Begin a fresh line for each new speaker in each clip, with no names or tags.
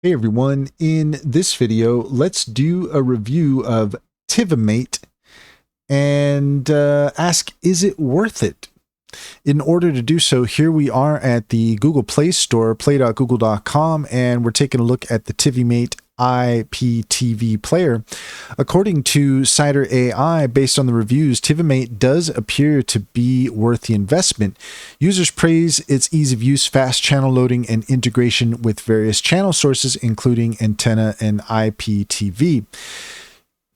Hey everyone, in this video, let's do a review of Tivimate and ask, is it worth it? In order to do so, here we are at the Google Play Store, play.google.com, and we're taking a look at the Tivimate IPTV player. According to Cider AI, based on the reviews, Tivimate does appear to be worth the investment. Users praise its ease of use, fast channel loading, and integration with various channel sources, including antenna and IPTV.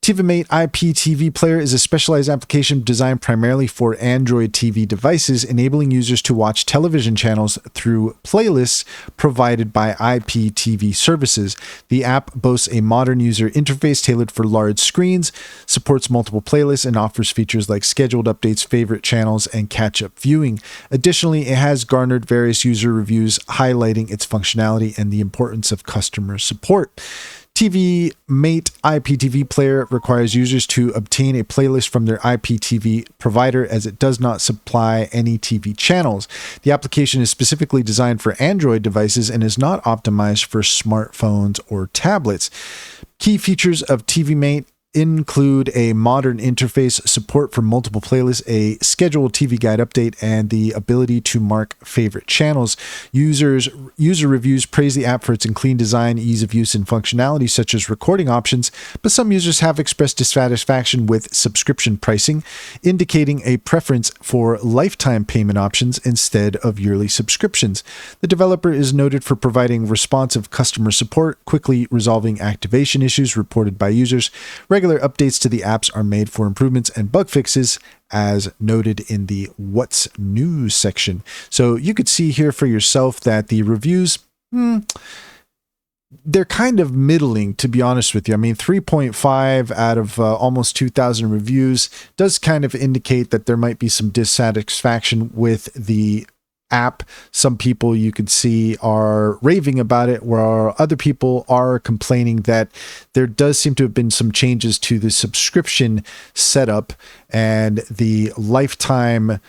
Tivimate IPTV Player is a specialized application designed primarily for Android TV devices, enabling users to watch television channels through playlists provided by IPTV services. The app boasts a modern user interface tailored for large screens, supports multiple playlists, and offers features like scheduled updates, favorite channels, and catch-up viewing. Additionally, it has garnered various user reviews highlighting its functionality and the importance of customer support. Tivimate IPTV Player requires users to obtain a playlist from their IPTV provider, as it does not supply any TV channels. The application is specifically designed for Android devices and is not optimized for smartphones or tablets. Key features of Tivimate include a modern interface, support for multiple playlists, a scheduled TV guide update, and the ability to mark favorite channels. User reviews praise the app for its clean design, ease of use, and functionality such as recording options, but some users have expressed dissatisfaction with subscription pricing, indicating a preference for lifetime payment options instead of yearly subscriptions. The developer is noted for providing responsive customer support, quickly resolving activation issues reported by users. Regular updates to the apps are made for improvements and bug fixes, as noted in the What's New section. So you could see here for yourself that the reviews, they're kind of middling, to be honest with you. I mean, 3.5 out of almost 2,000 reviews does kind of indicate that there might be some dissatisfaction with the app. Some people you could see are raving about it, where other people are complaining that there does seem to have been some changes to the subscription setup and the lifetime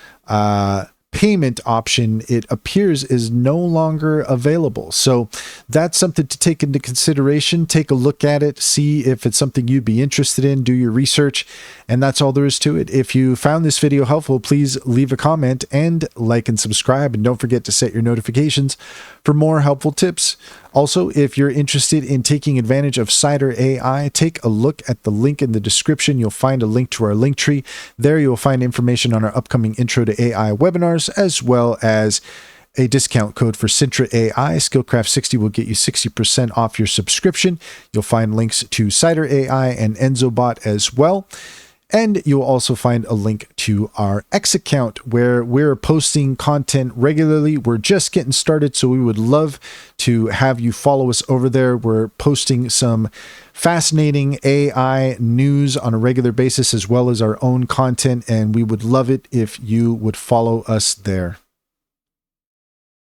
payment option, it appears, is no longer available. So that's something to take into consideration. Take a look at it, see if it's something you'd be interested in, do your research, and that's all there is to it. If you found this video helpful, please leave a comment and like and subscribe, and don't forget to set your notifications for more helpful tips. Also, if you're interested in taking advantage of Cider AI, take a look at the link in the description. You'll find a link to our link tree. There you'll find information on our upcoming Intro to AI webinars, as well as a discount code for Sintra AI. Skillcraft60 will get you 60% off your subscription. You'll find links to Cider AI and EnzoBot as well. And you'll also find a link to our X account, where we're posting content regularly. We're just getting started, so we would love to have you follow us over there. We're posting some fascinating AI news on a regular basis, as well as our own content, and we would love it if you would follow us there.